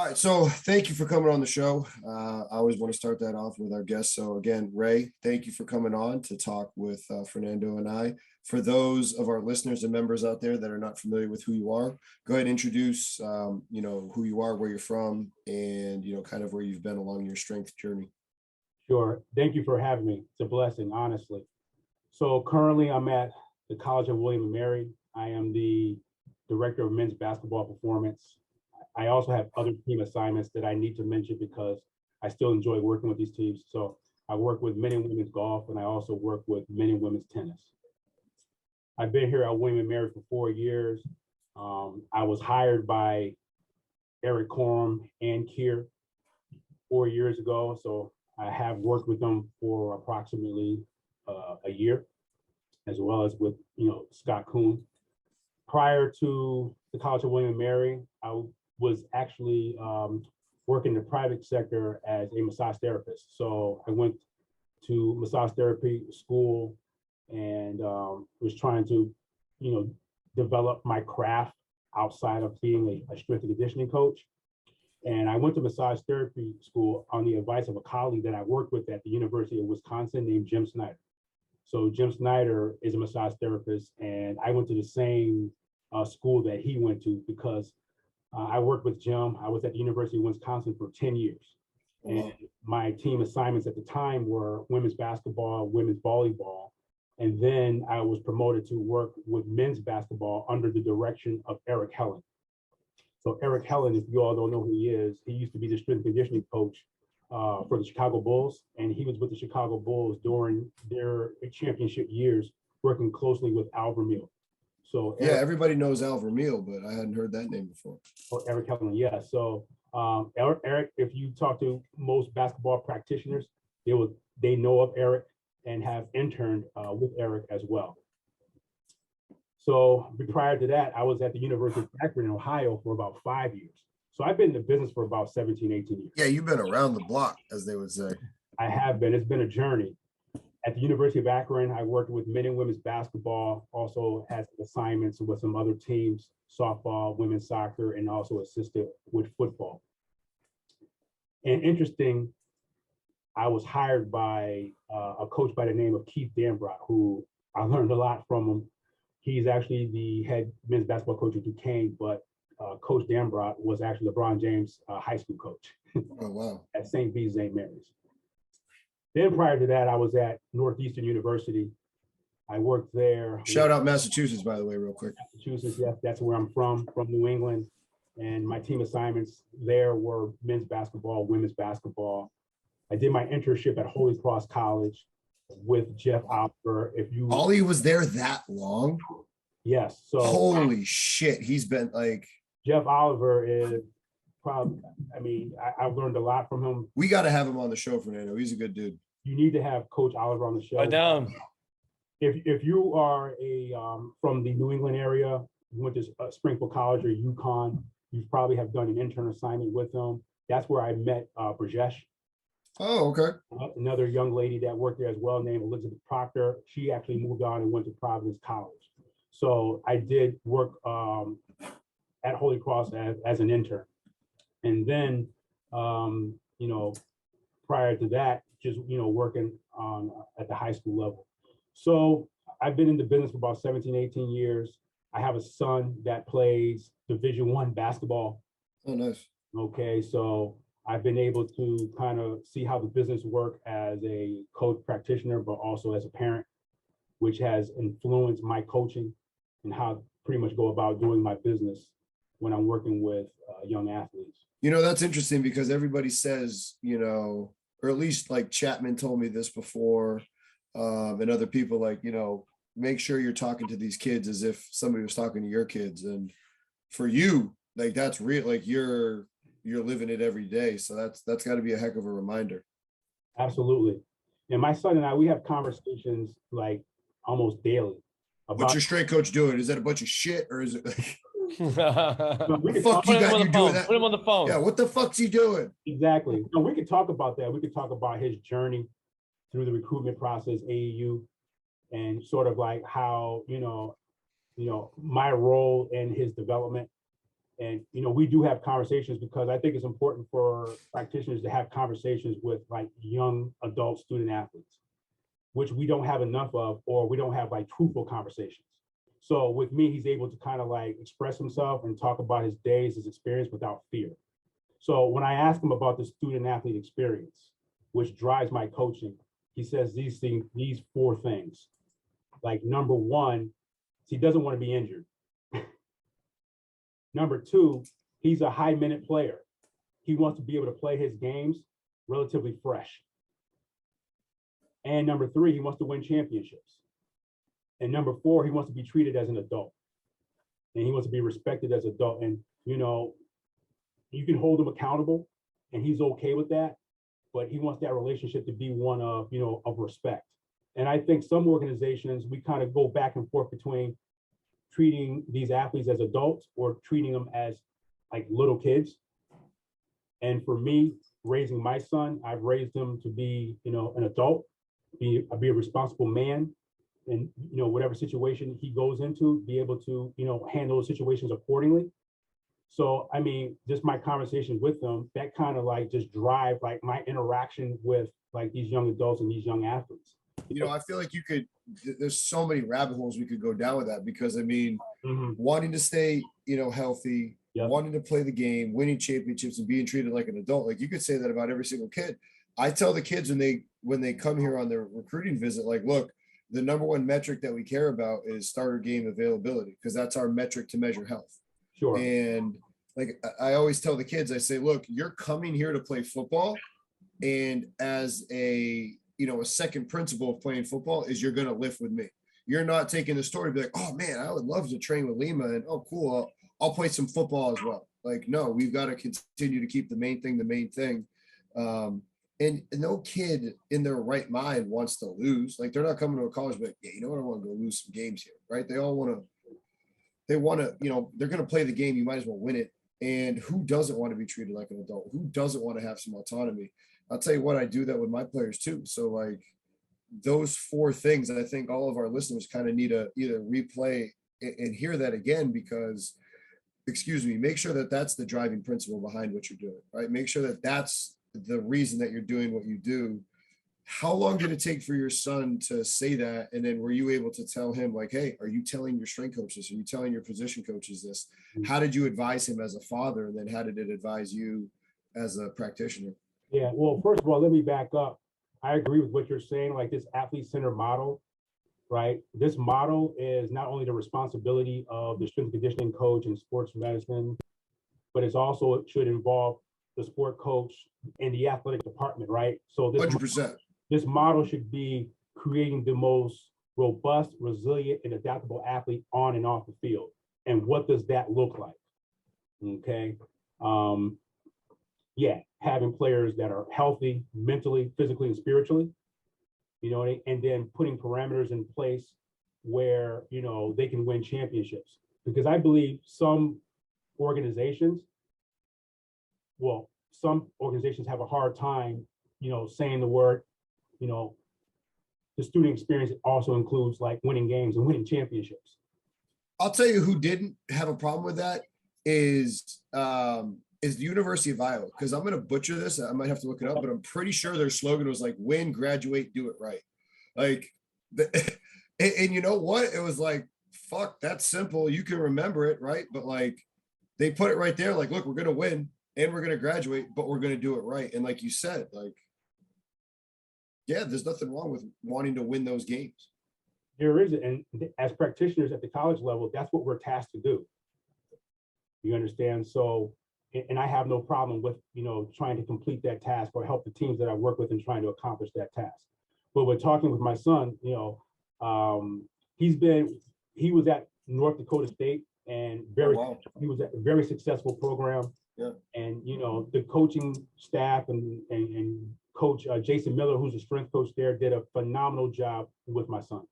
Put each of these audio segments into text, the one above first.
All right, so thank you for coming on the show. I always want to start that off with our guests. So again, Ray, thank you for coming on to talk with Fernando and I. For those of our listeners and members out there that are not familiar with who you are, go ahead and introduce, who you are, where you're from, and, kind of where you've been along your strength journey. Sure. Thank you for having me. It's a blessing, honestly. So currently I'm at the College of William & Mary. I am the director of men's basketball performance. I also have other team assignments that I need to mention because I still enjoy working with these teams. So I work with men and women's golf, and I also work with men and women's tennis. I've been here at William & Mary for 4 years. I was hired by Erik Korem and Keir 4 years ago. So I have worked with them for approximately a year, as well as with, Scott Kuhn. Prior to the College of William & Mary, I was actually working in the private sector as a massage therapist. So I went to massage therapy school and was trying to, develop my craft outside of being a strength and conditioning coach. And I went to massage therapy school on the advice of a colleague that I worked with at the University of Wisconsin named Jim Snyder. So Jim Snyder is a massage therapist, and I went to the same school that he went to because I worked with Jim. I was at the University of Wisconsin for 10 years. And my team assignments at the time were women's basketball, women's volleyball. And then I was promoted to work with men's basketball under the direction of Erik Helen. So Erik Helen, if you all don't know who he is, he used to be the strength and conditioning coach for the Chicago Bulls. And he was with the Chicago Bulls during their championship years, working closely with Al Vermeil. So yeah, everybody knows Al Vermeil, but I hadn't heard that name before. Oh, Erik Helen, yeah. So Erik, if you talk to most basketball practitioners, they know of Erik and have interned with Erik as well. So prior to that, I was at the University of Akron in Ohio for about 5 years. So I've been in the business for about 17, 18 years. Yeah, you've been around the block, as they would say. I have been. It's been a journey. At the University of Akron, I worked with men and women's basketball, also had assignments with some other teams, softball, women's soccer, and also assisted with football. And interesting, I was hired by a coach by the name of Keith Dambrot, who I learned a lot from him. He's actually the head men's basketball coach at Duquesne, but Coach Dambrot was actually LeBron James' high school coach. Oh, wow. At St. V. St. Mary's. Then prior to that, I was at Northeastern University. I worked there. Shout out Massachusetts, by the way, real quick. Massachusetts, yes, that's where I'm from New England. And my team assignments there were men's basketball, women's basketball. I did my internship at Holy Cross College with Jeff Oliver. Ollie was there that long? Yes. So holy shit, he's been like. Jeff Oliver is probably, I've learned a lot from him. We got to have him on the show, Fernando. He's a good dude. You need to have Coach Oliver on the show. Down. If you are from the New England area, you went to Springfield College or UConn, you probably have done an intern assignment with them. That's where I met Brajesh. Oh, okay. Another young lady that worked there as well, named Elizabeth Proctor. She actually moved on and went to Providence College. So I did work at Holy Cross as an intern. And then, prior to that, just, working at the high school level. So I've been in the business for about 17, 18 years. I have a son that plays Division I basketball. Oh, nice. Okay, so I've been able to kind of see how the business work as a coach practitioner, but also as a parent, which has influenced my coaching and how to pretty much go about doing my business when I'm working with young athletes. That's interesting because everybody says, or at least like Chapman told me this before, and other people like, make sure you're talking to these kids as if somebody was talking to your kids. And for you, like, that's real, like you're living it every day. So that's got to be a heck of a reminder. Absolutely. And my son and I, we have conversations like almost daily. What's your strength coach doing? Is that a bunch of shit or is it like, Put him on the phone. Yeah, what the fuck's he doing? Exactly. No, we could talk about that. We could talk about his journey through the recruitment process, AAU, and sort of like how, my role in his development And, we do have conversations because I think it's important for practitioners to have conversations with like young adult student athletes, which we don't have enough of, or we don't have like truthful conversations. So with me, he's able to kind of like express himself and talk about his days, his experience without fear. So when I ask him about the student athlete experience, which drives my coaching, he says these 4 things. Like number 1, he doesn't want to be injured. Number 2, he's a high minute player. He wants to be able to play his games relatively fresh. And number 3, he wants to win championships. And number 4, he wants to be treated as an adult. And he wants to be respected as an adult. And, you can hold him accountable and he's okay with that, but he wants that relationship to be one of, of respect. And I think some organizations, we kind of go back and forth between treating these athletes as adults or treating them as like little kids. And for me, raising my son, I've raised him to be, an adult, be a responsible man, and whatever situation he goes into, be able to handle those situations accordingly. So I mean, just my conversation with them, that kind of like just drive like my interaction with like these young adults and these young athletes. I feel like there's so many rabbit holes we could go down with that, because I mean, wanting to stay, healthy, wanting to play the game, winning championships and being treated like an adult. Like you could say that about every single kid. I tell the kids when they come here on their recruiting visit, like, look, the number 1 metric that we care about is starter game availability, because that's our metric to measure health. Sure. And like I always tell the kids, I say, look, you're coming here to play football, and as a second principle of playing football is you're going to lift with me. You're not taking the story to be like, oh man, I would love to train with Lima, and oh cool, I'll play some football as well. Like, no, we've got to continue to keep the main thing. And no kid in their right mind wants to lose. Like they're not coming to a college, but yeah, I want to go lose some games here, right? They want to, they're going to play the game. You might as well win it. And who doesn't want to be treated like an adult? Who doesn't want to have some autonomy? I'll tell you what, I do that with my players too. So like those 4 things, I think all of our listeners kind of need to either replay and hear that again, because, make sure that that's the driving principle behind what you're doing, right? Make sure that that's the reason that you're doing what you do. How long did it take for your son to say that? And then were you able to tell him like, hey, are you telling your strength coaches? Are you telling your position coaches this? How did you advise him as a father? And then how did it advise you as a practitioner? Yeah, well, first of all, let me back up. I agree with what you're saying, like this athlete-centered model, right? This model is not only the responsibility of the strength and conditioning coach and sports medicine, but it should involve the sport coach and the athletic department, right? So this 100%. This model should be creating the most robust, resilient, and adaptable athlete on and off the field. And what does that look like? Okay. Having players that are healthy mentally, physically, and spiritually, and then putting parameters in place where, they can win championships. Because I believe some organizations have a hard time, saying the word, the student experience also includes like winning games and winning championships. I'll tell you who didn't have a problem with that is the University of Iowa, because I'm going to butcher this. I might have to look it up, but I'm pretty sure their slogan was like, win, graduate, do it right. Like, and you know what? It was like, fuck, that's simple. You can remember it, right? But like, they put it right there. Like, look, we're going to win and we're going to graduate, but we're going to do it right. And like you said, like, yeah, there's nothing wrong with wanting to win those games. There isn't. And as practitioners at the college level, that's what we're tasked to do. You understand? So, and I have no problem with, trying to complete that task or help the teams that I work with in trying to accomplish that task. But we're talking with my son, he was at North Dakota State and he was at a very successful program. Yeah. And, the coaching staff and coach Jason Miller, who's a strength coach there, did a phenomenal job with my son.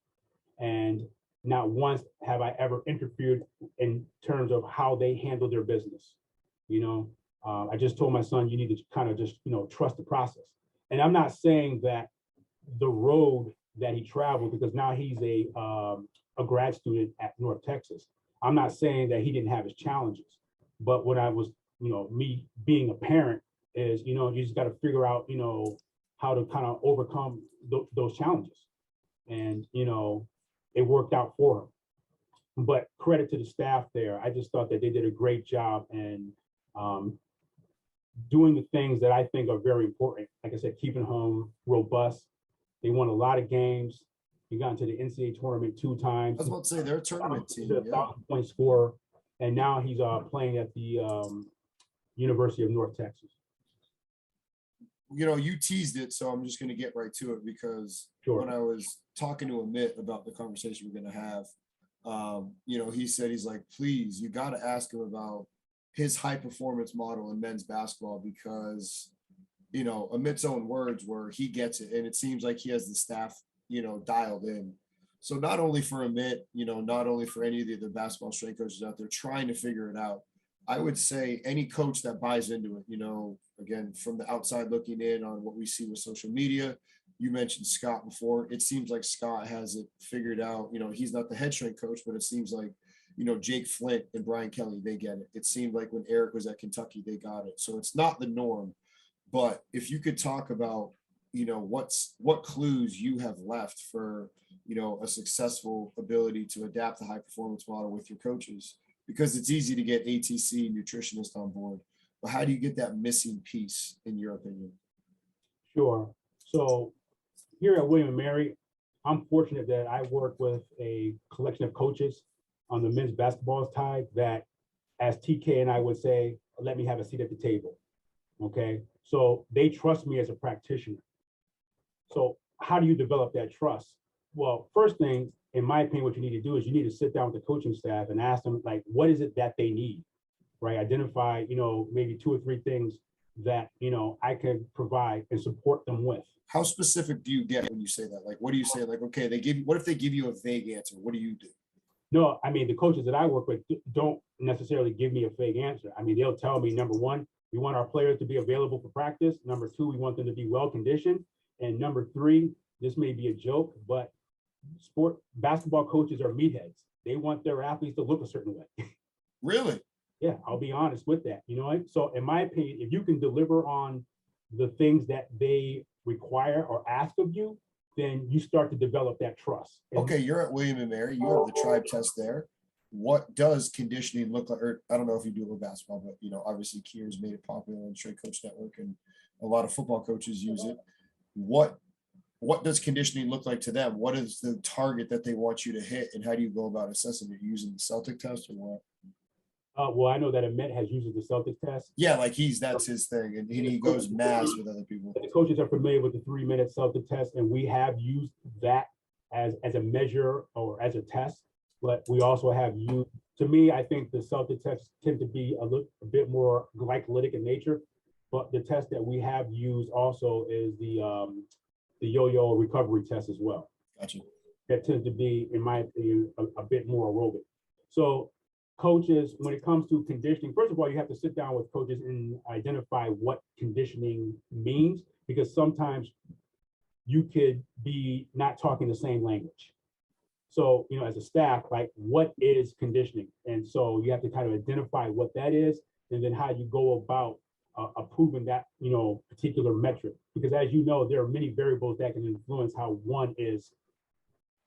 And not once have I ever interfered in terms of how they handle their business. I just told my son, you need to kind of just, trust the process. And I'm not saying that the road that he traveled, because now he's a grad student at North Texas. I'm not saying that he didn't have his challenges, But when I was, me being a parent is, you just got to figure out, how to kind of overcome those challenges. And, it worked out for him. But credit to the staff there. I just thought that they did a great job and doing the things that I think are very important. Like I said, keeping home robust. They won a lot of games. He got into the NCAA tournament 2 times. I was about to say they're a tournament team. He's a 1,000-point scorer, and now he's playing at the University of North Texas. You teased it, so I'm just going to get right to it because when I was talking to Amit about the conversation we're going to have, he said, he's like, please, you got to ask him about his high performance model in men's basketball because, Amit's own words were he gets it. And it seems like he has the staff, dialed in. So not only for Amit, not only for any of the other basketball strength coaches out there trying to figure it out, I would say any coach that buys into it, again, from the outside looking in on what we see with social media, you mentioned Scott before. It seems like Scott has it figured out. He's not the head strength coach, but it seems like, Jake Flint and Brian Kelly, they get it. It seemed like when Erik was at Kentucky, they got it. So it's not the norm. But if you could talk about, what clues you have left for, a successful ability to adapt the high performance model with your coaches, because it's easy to get ATC nutritionist on board, but how do you get that missing piece in your opinion? Sure. So here at William & Mary, I'm fortunate that I work with a collection of coaches on the men's basketball side that, as TK and I would say, let me have a seat at the table. Okay. So they trust me as a practitioner. So how do you develop that trust? Well, first thing, in my opinion, what you need to do is you need to sit down with the coaching staff and ask them, like, what is it that they need, right? Identify, maybe 2 or 3 things that, I can provide and support them with. How specific do you get when you say that? Like, what do you say? Like, okay, what if they give you a vague answer? What do you do? No, I mean, the coaches that I work with don't necessarily give me a vague answer. I mean, they'll tell me, number 1, we want our players to be available for practice. Number 2, we want them to be well conditioned. And number 3, this may be a joke, but basketball coaches are meatheads. They want their athletes to look a certain way. Really? Yeah, I'll be honest with that. So in my opinion, if you can deliver on the things that they require or ask of you, then you start to develop that trust. Okay, you're at William & Mary. You have the tribe test there. What does conditioning look like? Or I don't know if you do it with basketball, but obviously Keir's made it popular on the Straight Coach Network, and a lot of football coaches use it. What does conditioning look like to them? What is the target that they want you to hit, and how do you go about assessing it? Using the Celtic test or what? Well, I know that Amit has used the Celtic test. Yeah, like that's his thing, and he goes mass with other people. The coaches are familiar with the 3-minute Celtic test, and we have used that as a measure or as a test. But we also have used, to me, I think the Celtic tests tend to be a bit more glycolytic in nature. But the test that we have used also is the yo-yo recovery test as well. Gotcha. That tends to be, in my opinion, a bit more aerobic. So coaches, when it comes to conditioning, first of all, you have to sit down with coaches and identify what conditioning means, because sometimes you could be not talking the same language. So, as a staff, like, what is conditioning? And so you have to kind of identify what that is, and then how you go about approving that, particular metric. Because as you know, there are many variables that can influence how one is,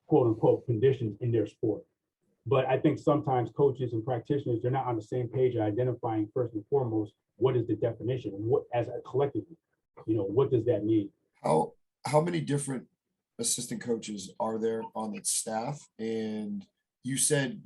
quote unquote, conditioned in their sport. But I think sometimes coaches and practitioners, they're not on the same page of identifying first and foremost, what is the definition, and what, as a collective, what does that mean? How many different assistant coaches are there on its staff? And you said,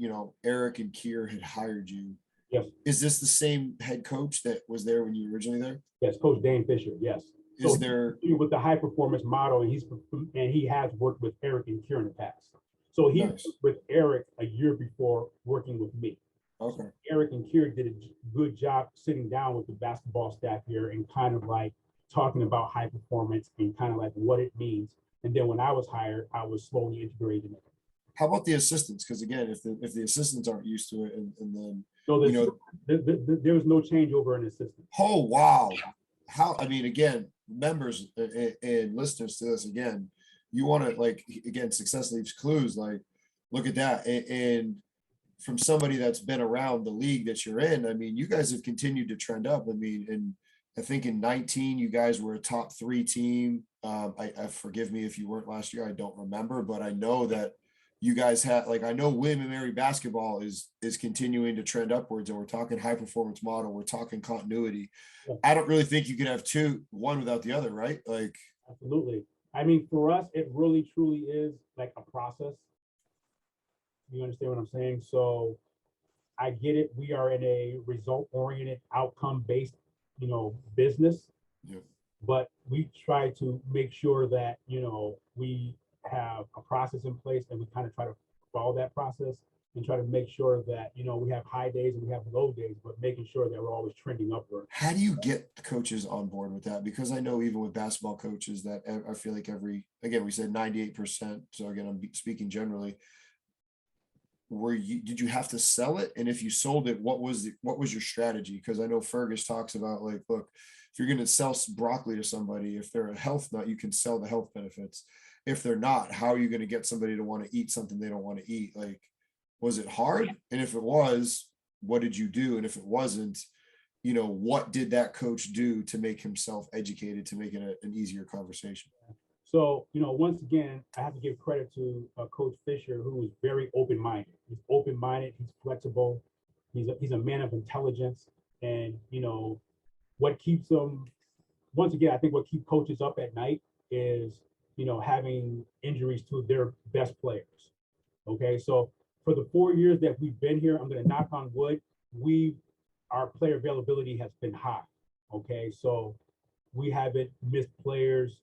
Erik and Keir had hired you. Yes. Is this the same head coach that was there when you were originally there? Yes, Coach Dane Fisher. Yes. Is there with the high performance model, and he has worked with Erik and Keir in the past. So he worked with Erik a year before working with me. Okay. So Erik and Keir did a good job sitting down with the basketball staff here and kind of like talking about high performance and kind of like what it means. And then when I was hired, I was slowly integrating it. How about the assistants? Because again, if the assistants aren't used to it, and then there was no changeover in assistant. Oh wow! Again, members and listeners to this, again, you want to, like, again, success leaves clues. Like, look at that, and from somebody that's been around the league that you're in, I mean, you guys have continued to trend up. I mean, and I think in 19, you guys were a top 3 team. I forgive me if you weren't last year. I don't remember, but I know that you guys had, like, I know William and Mary basketball is continuing to trend upwards, and we're talking high performance model. We're talking continuity. Yeah. I don't really think you could have one without the other, right? Like, Absolutely. I mean, for us, it really truly is like a process. You understand what I'm saying? So I get it. We are in a result-oriented, outcome-based, business. yeah. But we try to make sure that, we have a process in place, and we kind of try to follow that process and try to make sure that, we have high days and we have low days, but making sure that we're always trending upward. How do you get coaches on board with that? Because I know even with basketball coaches that I feel like again, we said 98%. So again, I'm speaking generally. Did you have to sell it? And if you sold it, what was your strategy? Because I know Fergus talks about, like, look, if you're going to sell broccoli to somebody, if they're a health nut, you can sell the health benefits. If they're not, how are you going to get somebody to want to eat something they don't want to eat? Like, was it hard? And if it was, what did you do? And if it wasn't, what did that coach do to make himself educated, to make it an easier conversation? So, once again, I have to give credit to Coach Fisher, who is very open-minded. He's open-minded, he's flexible, he's a man of intelligence. And, what keeps him, once again, I think what keeps coaches up at night is, having injuries to their best players. Okay, so for the 4 years that we've been here, I'm going to knock on wood, our player availability has been high. Okay, so we haven't missed players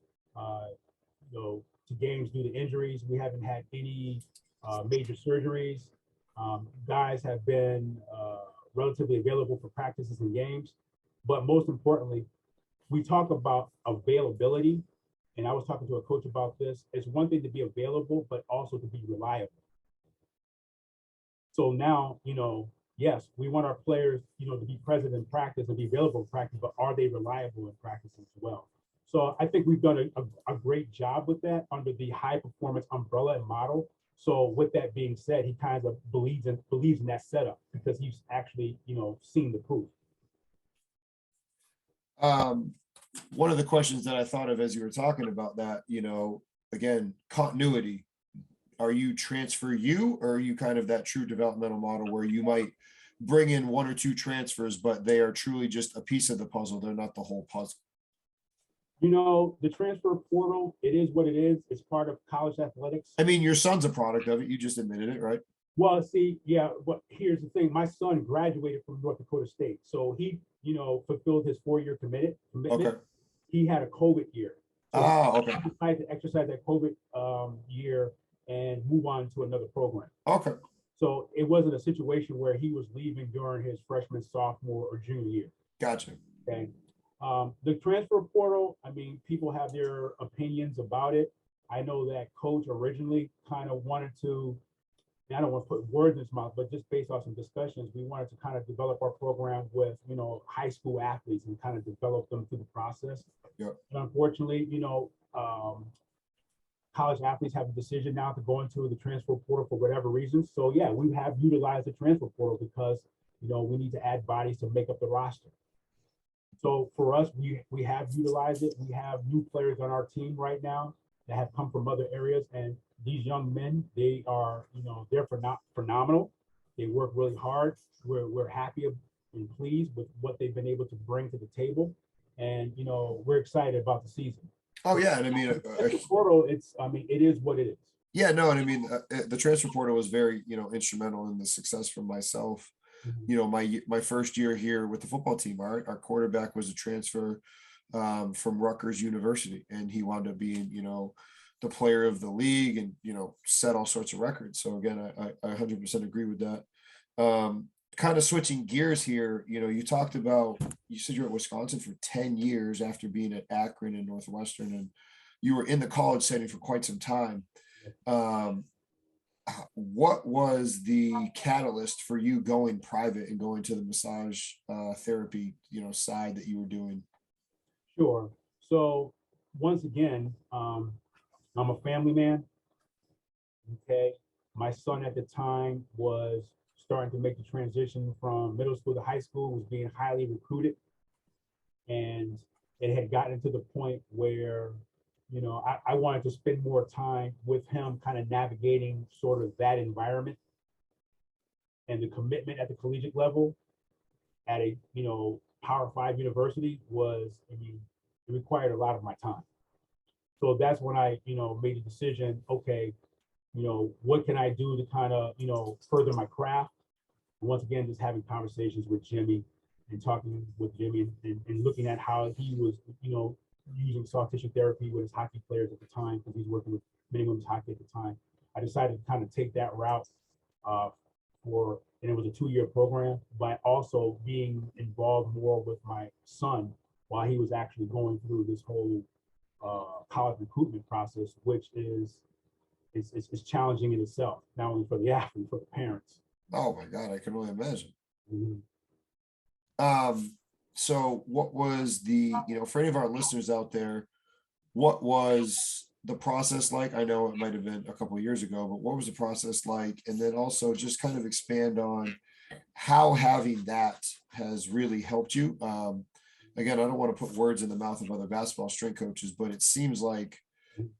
to games due to injuries. We haven't had any major surgeries. Guys have been relatively available for practices and games. But most importantly, we talk about availability. And I was talking to a coach about this. It's one thing to be available, but also to be reliable. So now, yes, we want our players, to be present in practice and be available in practice, but are they reliable in practice as well? So I think we've done a great job with that under the high performance umbrella and model. So with that being said, he kind of believes in that setup because he's actually, seen the proof. One of the questions that I thought of as you were talking about that, again, continuity. Are you transfer or are you kind of that true developmental model where you might bring in 1 or 2 transfers, but they are truly just a piece of the puzzle? They're not the whole puzzle. The transfer portal, it is what it is. It's part of college athletics. I mean, your son's a product of it. You just admitted it, right? Well, see, yeah, but here's the thing. My son graduated from North Dakota State. So he, fulfilled his 4-year commitment. Okay. He had a COVID year. So okay. he decided to exercise that COVID year and move on to another program. Okay. So it wasn't a situation where he was leaving during his freshman, sophomore, or junior year. Gotcha. Okay. The transfer portal, I mean, people have their opinions about it. I know that coach originally kind of wanted to, and I don't want to put words in his mouth, but just based off some discussions, we wanted to kind of develop our program with, high school athletes and kind of develop them through the process. Yep. And unfortunately, college athletes have a decision now to go into the transfer portal for whatever reason. So yeah, we have utilized the transfer portal because, we need to add bodies to make up the roster. So for us, we have utilized it. We have new players on our team right now that have come from other areas. And these young men, they are, they're phenomenal. They work really hard. We're happy and pleased with what they've been able to bring to the table. And, we're excited about the season. Oh yeah. And I mean, the portal, it is what it is. Yeah, no. And I mean, the transfer portal was very, instrumental in the success for myself. Mm-hmm. My first year here with the football team, our quarterback was a transfer from Rutgers University, and he wound up being, the player of the league and, set all sorts of records. So again, I 100% agree with that. Kind of switching gears here, you talked about, you said you're at Wisconsin for 10 years after being at Akron and Northwestern, and you were in the college setting for quite some time. What was the catalyst for you going private and going to the massage therapy, side that you were doing? Sure. So once again, I'm a family man. Okay. My son at the time was starting to make the transition from middle school to high school, was being highly recruited. And it had gotten to the point where, you know, I wanted to spend more time with him, kind of navigating sort of that environment, and the commitment at the collegiate level at a, you know, Power 5 university was, I mean, it required a lot of my time. So that's when I, you know, made the decision, okay, you know, what can I do to kind of, you know, further my craft? And once again, just having conversations with Jimmy and talking with Jimmy and looking at how he was, you know, using soft tissue therapy with his hockey players at the time, because he's working with mini women's hockey at the time. I decided to kind of take that route and it was a 2-year program, but also being involved more with my son while he was actually going through this whole college recruitment process, which is challenging in itself, not only for the athlete, for the parents. Oh my God, I can only imagine. Mm-hmm. So what was the, you know, for any of our listeners out there, what was the process like? I know it might have been a couple of years ago, but what was the process like? And then also just kind of expand on how having that has really helped you. Again, I don't want to put words in the mouth of other basketball strength coaches, but it seems like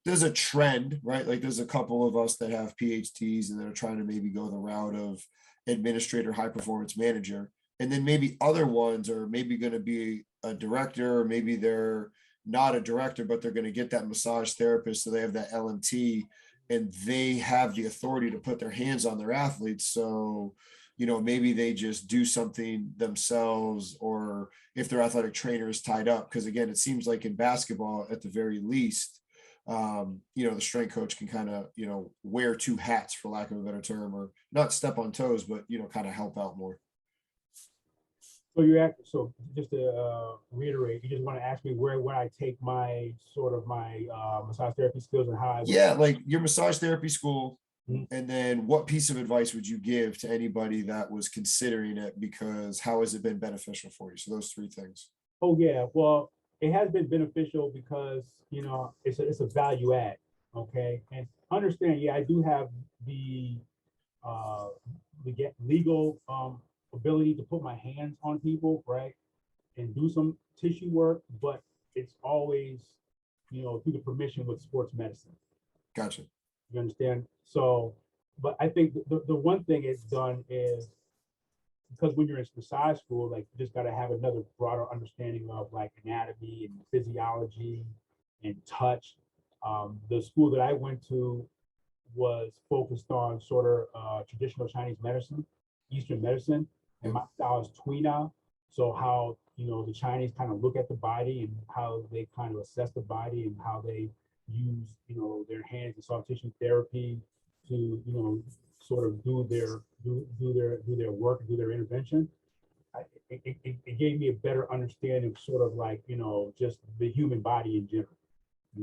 there's a trend, right? Like there's a couple of us that have PhDs and that are trying to maybe go the route of administrator, high performance manager. And then maybe other ones are maybe going to be a director, or maybe they're not a director, but they're going to get that massage therapist. So they have that LMT and they have the authority to put their hands on their athletes. So, you know, maybe they just do something themselves, or if their athletic trainer is tied up. Because again, it seems like in basketball, at the very least, you know, the strength coach can kind of, you know, wear 2 hats, for lack of a better term, or not step on toes, but, you know, kind of help out more. So just to reiterate, you just want to ask me where would I take my sort of my massage therapy skills and how I would. Yeah, like your massage therapy school. Mhm. And then what piece of advice would you give to anybody that was considering it? Because how has it been beneficial for you? So those 3 things. Oh yeah, well, it has been beneficial because, you know, it's a value add, okay? And understand, yeah, I do have the legal ability to put my hands on people, right, and do some tissue work, but it's always, you know, through the permission with sports medicine. Gotcha. You understand? So, but I think the one thing it's done is, because when you're in massage school, like, you just got to have another broader understanding of like anatomy and physiology and touch. The school that I went to was focused on sort of traditional Chinese medicine, Eastern medicine, and my style is Tui now. So how, you know, the Chinese kind of look at the body and how they kind of assess the body and how they use, you know, their hands and soft tissue therapy to, you know, sort of do their work, do their intervention. It gave me a better understanding of sort of like, you know, just the human body in general.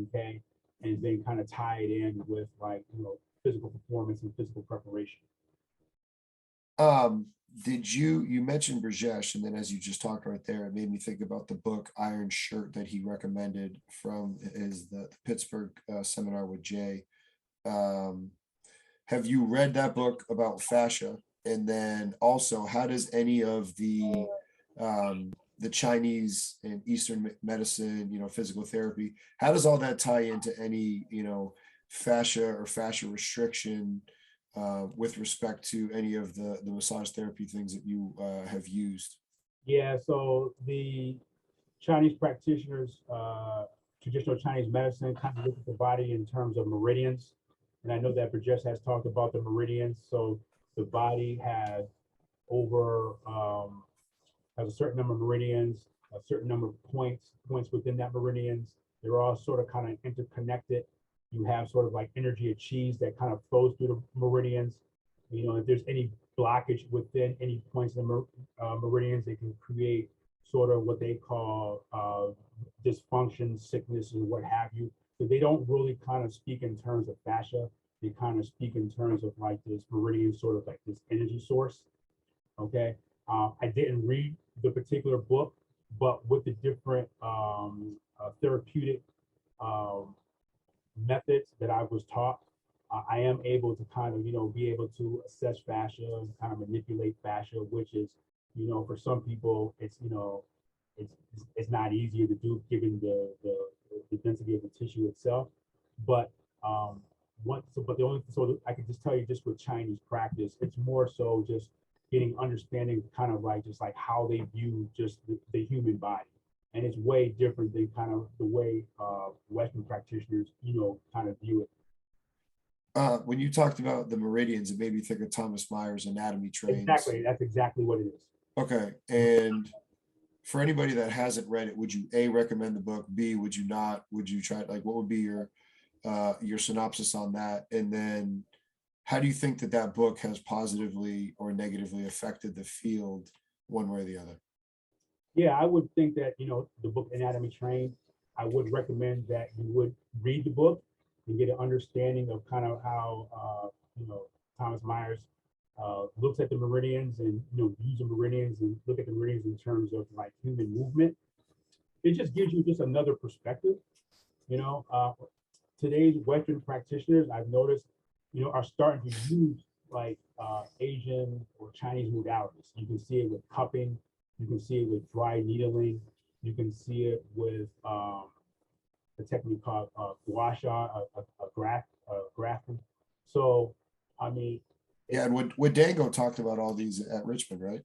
Okay. And then kind of tie it in with like, you know, physical performance and physical preparation. Did you mentioned Brajesh, and then as you just talked right there, it made me think about the book Iron Shirt that he recommended from the Pittsburgh seminar with Jay. Have you read that book about fascia? And then also, how does any of the Chinese and Eastern medicine, you know, physical therapy, how does all that tie into any, you know, fascia or fascia restriction with respect to any of the massage therapy things that you have used? Yeah, so the Chinese practitioners, traditional Chinese medicine, kind of look at the body in terms of meridians. And I know that Brajesh has talked about the meridians. So the body has has a certain number of meridians, a certain number of points within that meridians. They're all sort of kind of interconnected. You have sort of like energy of chi that kind of flows through the meridians. You know, if there's any blockage within any points in the meridians, they can create sort of what they call dysfunction, sickness, and what have you. So they don't really kind of speak in terms of fascia. They kind of speak in terms of like this meridian, sort of like this energy source. Okay. I didn't read the particular book, but with the different therapeutic methods that I was taught, I am able to kind of, be able to assess fascia and kind of manipulate fascia, which is, for some people, it's not easier to do given the density of the tissue itself. But so I can just tell you, just with Chinese practice, it's more so just getting understanding kind of like just like how they view just the human body. And it's way different than kind of the way Western practitioners, kind of view it. When you talked about the meridians, it made me think of Thomas Myers anatomy trains. Exactly, that's exactly what it is. Okay, and for anybody that hasn't read it, would you A, recommend the book? B, would you not? Would you try, like, what would be your synopsis on that? And then how do you think that book has positively or negatively affected the field one way or the other? Yeah, I would think that, the book Anatomy Trained, I would recommend that you would read the book and get an understanding of kind of how, Thomas Myers looks at the meridians and, views the meridians and look at the meridians in terms of like human movement. It just gives you just another perspective. Today's Western practitioners, I've noticed, are starting to use like Asian or Chinese modalities. You can see it with cupping. You can see it with dry needling. You can see it with a technique called gua sha, grafting. So, I mean, yeah, and Dango talked about all these at Richmond, right?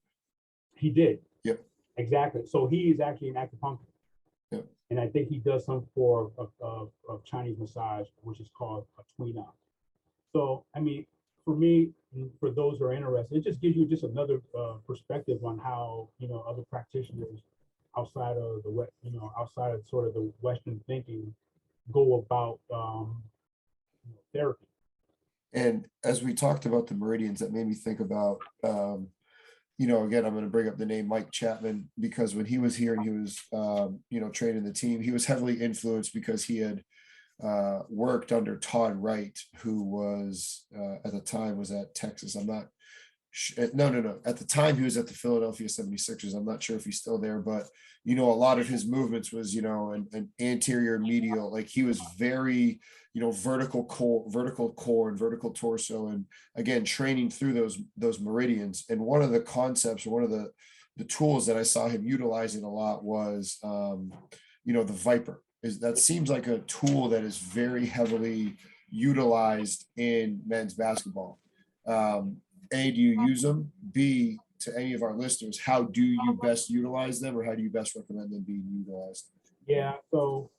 He did. Yep. Exactly. So he is actually an acupuncturist. Yep. And I think he does some form of Chinese massage, which is called a twina. So, I mean, for me, for those who are interested, it just gives you just another perspective on how, other practitioners outside of outside of sort of the Western thinking go about therapy. And as we talked about the meridians, that made me think about, again, I'm going to bring up the name Mike Chapman, because when he was here and he was, training the team, he was heavily influenced because he had worked under Todd Wright, who was at the time was at Texas. I'm not no. At the time he was at the Philadelphia 76ers. I'm not sure if he's still there, but a lot of his movements was, an anterior medial, like he was very, vertical core and vertical torso. And again, training through those meridians. And one of the concepts, or one of the tools that I saw him utilizing a lot was, the Viper. That seems like a tool that is very heavily utilized in men's basketball. A, do you use them? B, to any of our listeners, how do you best utilize them, or how do you best recommend them being utilized? Yeah, so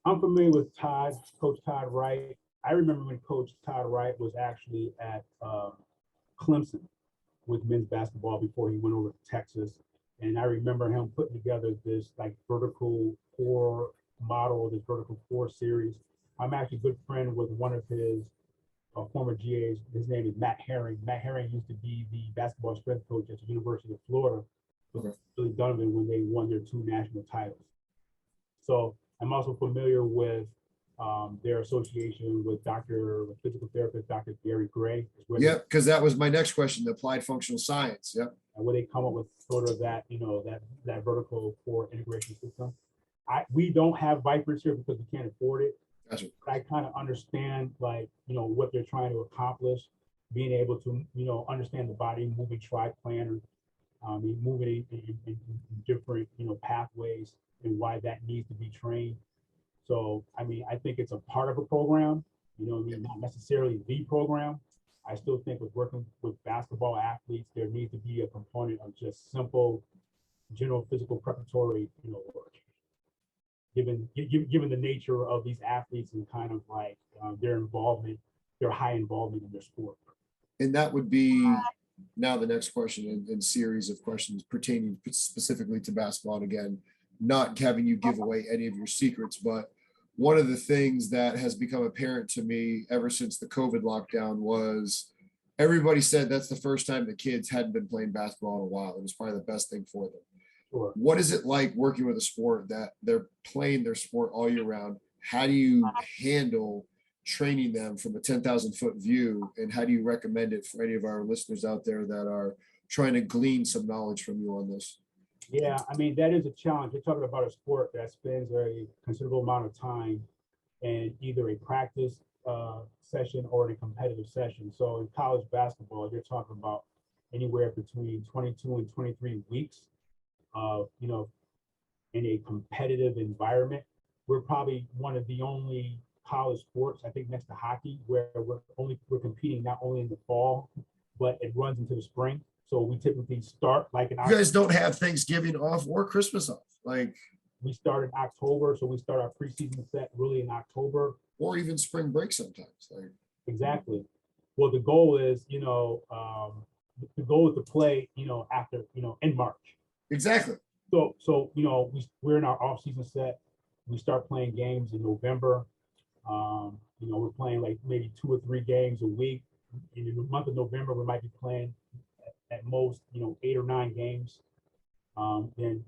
I'm familiar with Coach Todd Wright. I remember when Coach Todd Wright was actually at Clemson with men's basketball before he went over to Texas. And I remember him putting together this like vertical core model, this vertical core series. I'm actually good friend with one of his former GAs. His name is Matt Herring. Matt Herring used to be the basketball strength coach at the University of Florida with Billy Donovan when they won their 2 national titles. So I'm also familiar with their association with physical therapist, Dr. Gary Gray. Yeah, because that was my next question, the applied functional science. Yep. And where they come up with sort of that, that vertical core integration system. We don't have Vipers here because we can't afford it. Gotcha. But I kind of understand what they're trying to accomplish, being able to, understand the body moving triplanar, moving in different, pathways, and why that needs to be trained. So, I think it's a part of a program, not necessarily the program. I still think with working with basketball athletes, there needs to be a component of just simple general physical preparatory, work. Given the nature of these athletes and kind of like their high involvement in their sport. And that would be now the next question and series of questions pertaining specifically to basketball. And again, not having you give away any of your secrets, but one of the things that has become apparent to me ever since the COVID lockdown was everybody said that's the first time the kids hadn't been playing basketball in a while. It was probably the best thing for them. Sure. What is it like working with a sport that they're playing their sport all year round? How do you handle training them from a 10,000 foot view? And how do you recommend it for any of our listeners out there that are trying to glean some knowledge from you on this? Yeah, that is a challenge. You're talking about a sport that spends a considerable amount of time in either a practice session or in a competitive session. So in college basketball, you're talking about anywhere between 22 and 23 weeks of, in a competitive environment. We're probably one of the only college sports, I think next to hockey, where we're competing not only in the fall, but it runs into the spring. So we typically start like in You guys don't have Thanksgiving off or Christmas off, like, we start in October, so we start our preseason set really in October. or even spring break sometimes. Like, Exactly. Well, the goal is, the goal is to play, after, in March. exactly. So we're in our off-season set. We start playing games in November. We're playing like maybe 2 or 3 games a week. In the month of November, we might be playing at most, 8 or 9 games. Then,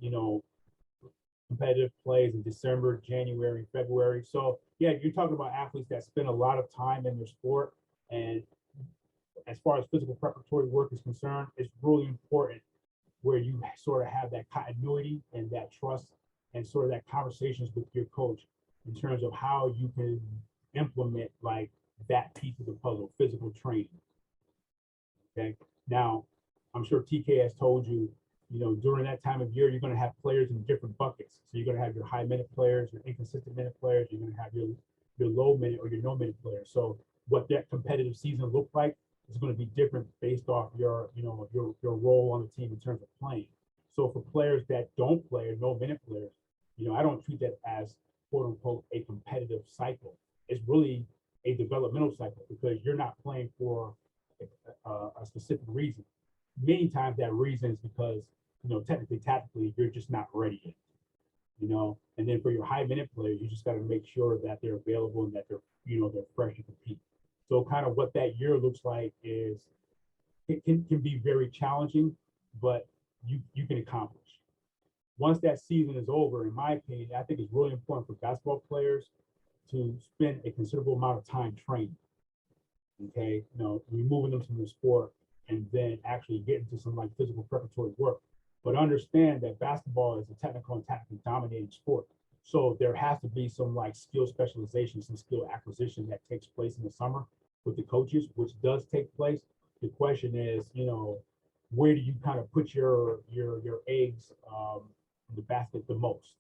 competitive plays in December, January, February. So yeah, you're talking about athletes that spend a lot of time in their sport. And as far as physical preparatory work is concerned, it's really important where you sort of have that continuity and that trust and sort of that conversations with your coach in terms of how you can implement like that piece of the puzzle, physical training. Okay. Now, I'm sure TK has told you, during that time of year, you're going to have players in different buckets. So you're going to have your high minute players, your inconsistent minute players. You're going to have your low minute or your no minute players. So what that competitive season looks like is going to be different based off your role on the team in terms of playing. So for players that don't play or no minute players, I don't treat that as quote unquote a competitive cycle. It's really a developmental cycle because you're not playing for a specific reason. Many times that reason is because, technically, tactically, you're just not ready yet, and then for your high minute players, you just got to make sure that they're available and that they're fresh to compete. So kind of what that year looks like is it can be very challenging, but you can accomplish. Once that season is over, in my opinion, I think it's really important for basketball players to spend a considerable amount of time training. Okay, removing them from the sport and then actually get into some like physical preparatory work. But understand that basketball is a technical and tactically dominated sport. So there has to be some like skill specialization, some skill acquisition that takes place in the summer with the coaches, which does take place. The question is, where do you kind of put your eggs in the basket the most?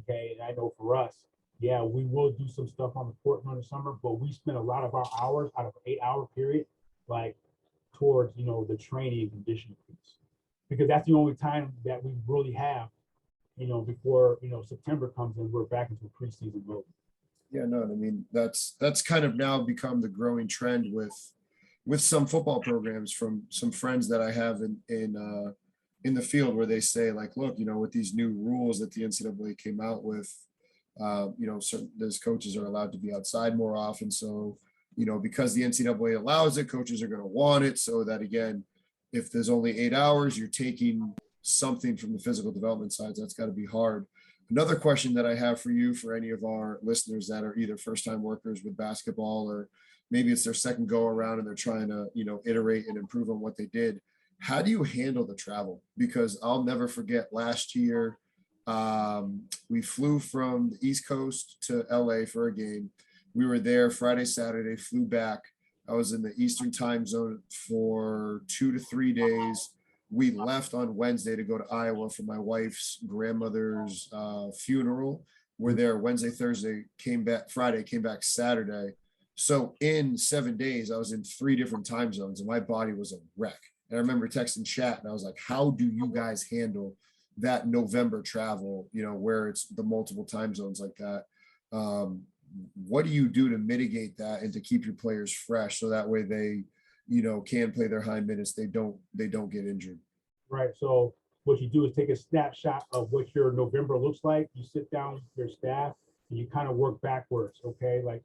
Okay, and I know for us, yeah, we will do some stuff on the court during the summer, but we spend a lot of our hours out of an 8-hour period, like towards, the training and conditioning piece, because that's the only time that we really have, before, September comes and we're back into preseason mode. Yeah, no, I mean, that's kind of now become the growing trend with some football programs from some friends that I have in the field, where they say like, look, with these new rules that the NCAA came out with, certain those coaches are allowed to be outside more often. So, because the NCAA allows it, coaches are going to want it. So that again, if there's only 8 hours, you're taking something from the physical development side. That's got to be hard. Another question that I have for you, for any of our listeners that are either first-time workers with basketball, or maybe it's their second go around and they're trying to, iterate and improve on what they did. How do you handle the travel? Because I'll never forget last year, we flew from the East Coast to LA for a game. We were there Friday, Saturday, flew back. I was in the Eastern time zone for 2 to 3 days. We left on Wednesday to go to Iowa for my wife's grandmother's funeral. We're there Wednesday, Thursday, came back Friday, came back Saturday. So in 7 days, I was in 3 different time zones and my body was a wreck. And I remember texting chat and I was like, how do you guys handle that November travel, where it's the multiple time zones like that? What do you do to mitigate that and to keep your players fresh so that way they, can play their high minutes, they don't get injured? Right. So what you do is take a snapshot of what your November looks like. You sit down with your staff and you kind of work backwards. Okay. Like,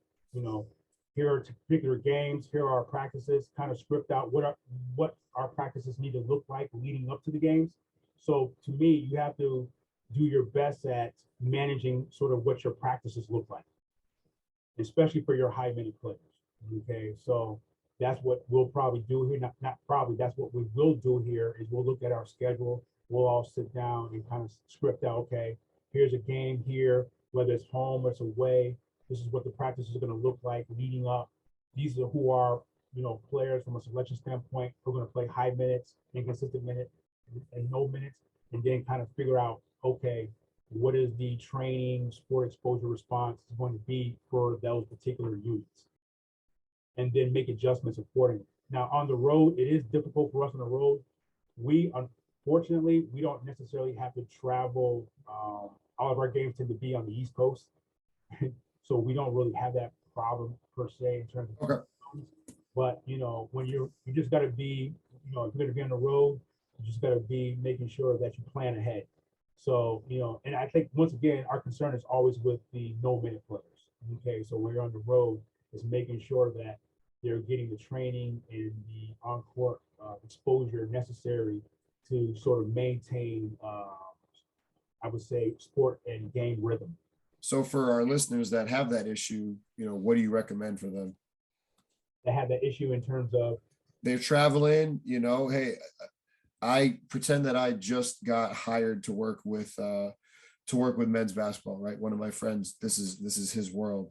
here are particular games, here are our practices, kind of script out what our practices need to look like leading up to the games. So to me, you have to do your best at managing sort of what your practices look like, especially for your high minute players. Okay, so that's what we'll probably do here. Not probably, that's what we will do here is we'll look at our schedule. We'll all sit down and kind of script out, okay, here's a game here, whether it's home or it's away. This is what the practice is going to look like leading up. These are who are, players from a selection standpoint who are going to play high minutes, inconsistent minutes, and no minutes, and then kind of figure out, okay, what is the training sport exposure response going to be for those particular units, and then make adjustments accordingly. Now, on the road, it is difficult for us on the road. We, unfortunately, we don't necessarily have to travel. All of our games tend to be on the East Coast. So we don't really have that problem per se in terms of, Okay. but when you just got to be, if you're going to be on the road, you just got to be making sure that you plan ahead. So, and I think once again, our concern is always with the no minute players. Okay. So when you're on the road, it's making sure that they're getting the training and the on-court exposure necessary to sort of maintain, I would say, sport and game rhythm. So for our listeners that have that issue, what do you recommend for them? That have that issue in terms of they're traveling, hey, I pretend that I just got hired to work with men's basketball, right? One of my friends, this is his world.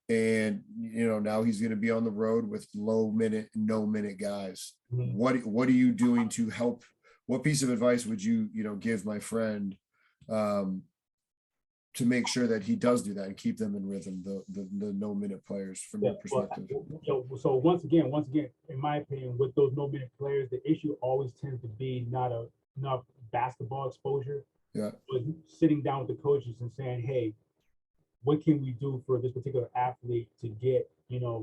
And now he's going to be on the road with low minute, no minute guys. Mm-hmm. What are you doing to help? What piece of advice would you, give my friend to make sure that he does do that and keep them in rhythm, the no minute players from your perspective? So once again, in my opinion, with those no minute players, the issue always tends to be not enough basketball exposure. Yeah. But sitting down with the coaches and saying, hey, what can we do for this particular athlete to get,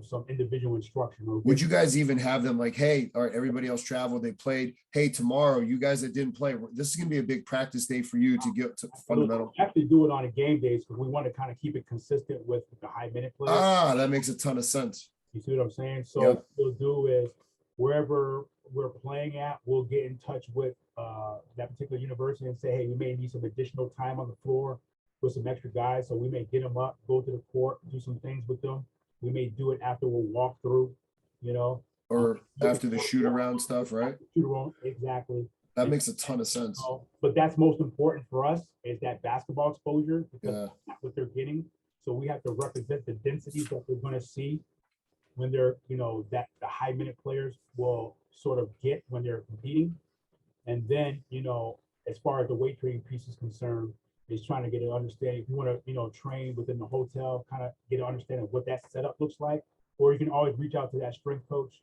some individual instruction? Would you guys even have them like, hey, all right, everybody else traveled, they played. Hey, tomorrow, you guys that didn't play, this is going to be a big practice day for you to get to fundamental. We actually do it on a game days because we want to kind of keep it consistent with the high minute players. That makes a ton of sense. You see what I'm saying? So yep. What we'll do is wherever we're playing at, we'll get in touch with that particular university and say, hey, we may need some additional time on the floor with some extra guys. So we may get them up, go to the court, do some things with them. We may do it after we'll walk through, or after the shoot around stuff, right? Shoot around, exactly. That makes a ton of sense. But that's most important for us is that basketball exposure because that's what they're getting. So we have to represent the densities that they're going to see when they're, that the high minute players will sort of get when they're competing. And then, as far as the weight training piece is concerned, is trying to get an understanding. If you want to, train within the hotel, kind of get an understanding of what that setup looks like, or you can always reach out to that strength coach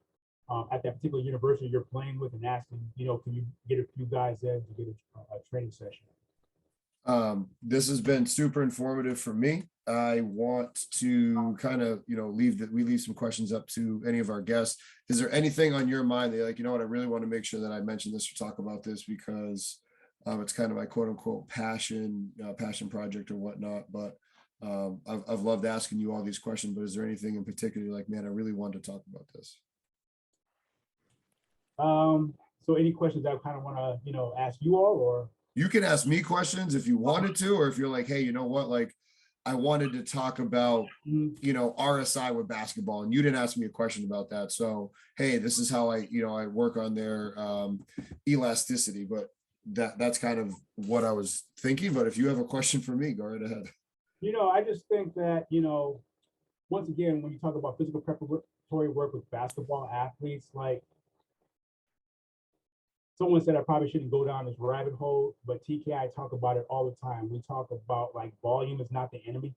at that particular university you're playing with and ask them, can you get a few guys in to get a training session? This has been super informative for me. I want to kind of, leave some questions up to any of our guests. Is there anything on your mind that you're like, what, I really want to make sure that I mention this or talk about this because it's kind of my quote unquote passion project or whatnot, but I've loved asking you all these questions, but is there anything in particular like, man, I really wanted to talk about this? So any questions I kind of want to, ask you all, or? You can ask me questions if you wanted to, or if you're like, hey, you know what, like I wanted to talk about, RSI with basketball and you didn't ask me a question about that. So, hey, this is how I work on their elasticity, but that's kind of what I was thinking. But if you have a question for me, go right ahead. I just think that, once again, when you talk about physical preparatory work with basketball athletes, like someone said I probably shouldn't go down this rabbit hole, but TK, I talk about it all the time. We talk about like volume is not the enemy.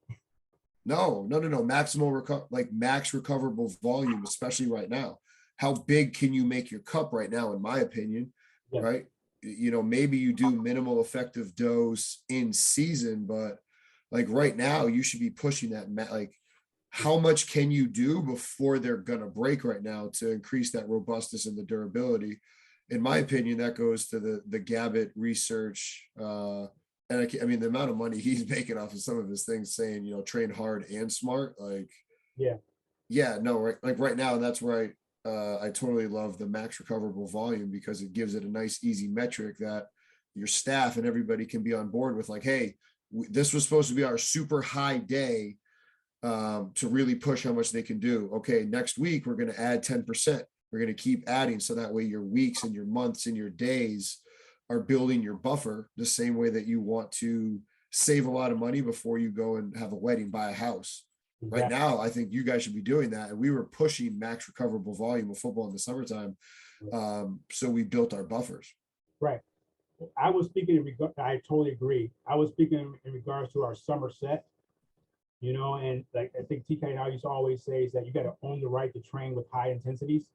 No. Max recoverable volume, especially right now. How big can you make your cup right now, in my opinion, right? Maybe you do minimal effective dose in season, but like right now you should be pushing that, like how much can you do before they're going to break right now to increase that robustness and the durability? In my opinion, that goes to the Gabbett research. And the amount of money he's making off of some of his things saying, train hard and smart, like, right now. That's right. I totally love the max recoverable volume because it gives it a nice, easy metric that your staff and everybody can be on board with. Like, hey, this was supposed to be our super high day to really push how much they can do. Okay, next week we're going to add 10%. We're going to keep adding so that way your weeks and your months and your days are building your buffer the same way that you want to save a lot of money before you go and have a wedding, buy a house. Right Exactly. now, I think you guys should be doing that. And we were pushing max recoverable volume of football in the summertime. So we built our buffers. Right. I was speaking in regard, I totally agree. I was speaking in regards to our summer set, and like I think TK and I used to always say is that you got to own the right to train with high intensities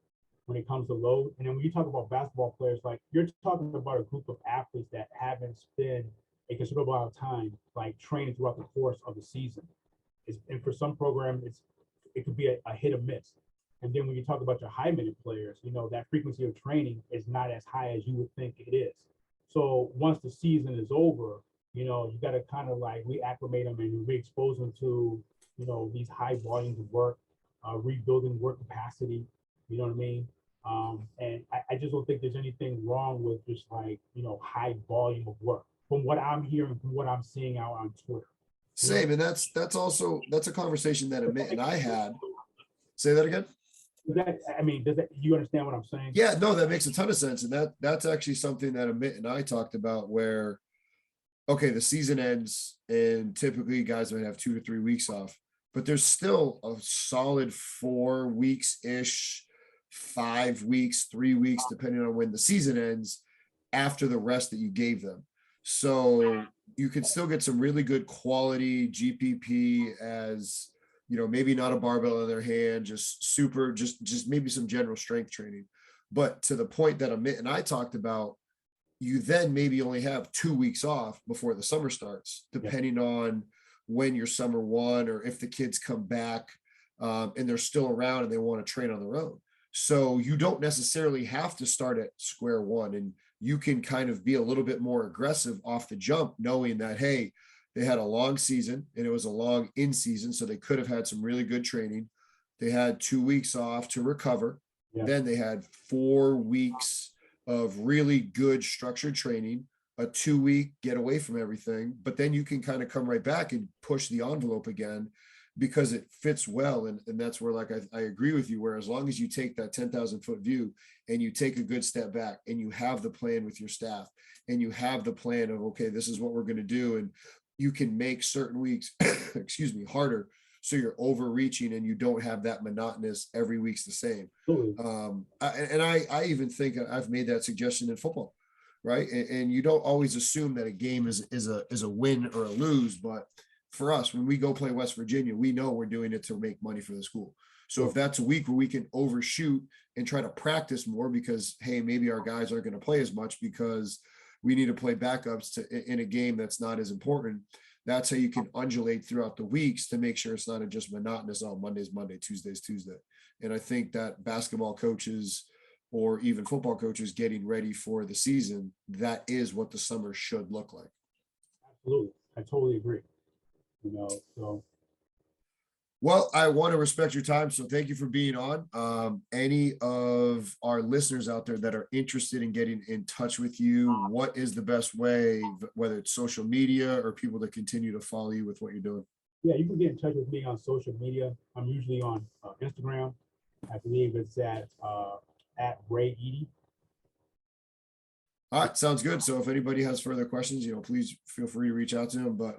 when it comes to load. And then when you talk about basketball players, like you're talking about a group of athletes that haven't spent a considerable amount of time like training throughout the course of the season. And for some programs, it could be a hit or miss. And then when you talk about your high minute players, that frequency of training is not as high as you would think it is. So once the season is over, you got to kind of like reacclimate them and re-expose them to, these high volumes of work, rebuilding work capacity. You know what I mean? And I just don't think there's anything wrong with just like, high volume of work from what I'm hearing, from what I'm seeing out on Twitter. Same. And that's a conversation that Amit and I had. Say that again. You understand what I'm saying? Yeah, no, that makes a ton of sense. And that's actually something that Amit and I talked about where, okay, the season ends and typically guys might have 2 to 3 weeks off, but there's still a solid 4 weeks-ish, 5 weeks, 3 weeks, depending on when the season ends after the rest that you gave them. So you can still get some really good quality GPP as, maybe not a barbell in their hand, just maybe some general strength training. But to the point that Amit and I talked about, you then maybe only have 2 weeks off before the summer starts, depending on when your summer one or if the kids come back and they're still around and they want to train on their own. So you don't necessarily have to start at square one, and you can kind of be a little bit more aggressive off the jump, knowing that, hey, they had a long season and it was a long in season. So they could have had some really good training. They had 2 weeks off to recover. Yeah. Then they had 4 weeks of really good structured training, a 2-week get away from everything. But then you can kind of come right back and push the envelope again because it fits well. And that's where, like, I agree with you, where as long as you take that 10,000 foot view and you take a good step back and you have the plan with your staff and you have the plan of, okay, this is what we're going to do. And you can make certain weeks, harder. So you're overreaching and you don't have that monotonous every week's the same. I even think I've made that suggestion in football, right? And you don't always assume that a game is a win or a lose, but for us, when we go play West Virginia, we know we're doing it to make money for the school. So if that's a week where we can overshoot and try to practice more because, hey, maybe our guys aren't going to play as much because we need to play backups in a game that's not as important. That's how you can undulate throughout the weeks to make sure it's not just monotonous. Oh, Monday's Monday, Tuesday's Tuesday. And I think that basketball coaches or even football coaches getting ready for the season, that is what the summer should look like. Absolutely. I totally agree. Well, I want to respect your time, so thank you for being on. Any of our listeners out there that are interested in getting in touch with you, what is the best way, whether it's social media or people that continue to follow you with what you're doing? Yeah, you can get in touch with me on social media. I'm usually on Instagram. I believe it's at Ray Eady. All right, sounds good. So if anybody has further questions, please feel free to reach out to him. But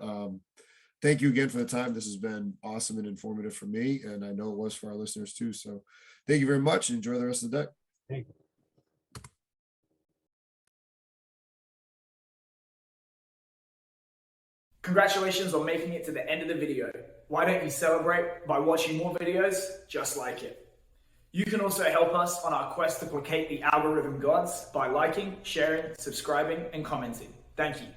thank you again for the time. This has been awesome and informative for me, and I know it was for our listeners too. So thank you very much. Enjoy the rest of the day. Thank you. Congratulations on making it to the end of the video. Why don't you celebrate by watching more videos just like it? You can also help us on our quest to placate the algorithm gods by liking, sharing, subscribing, and commenting. Thank you.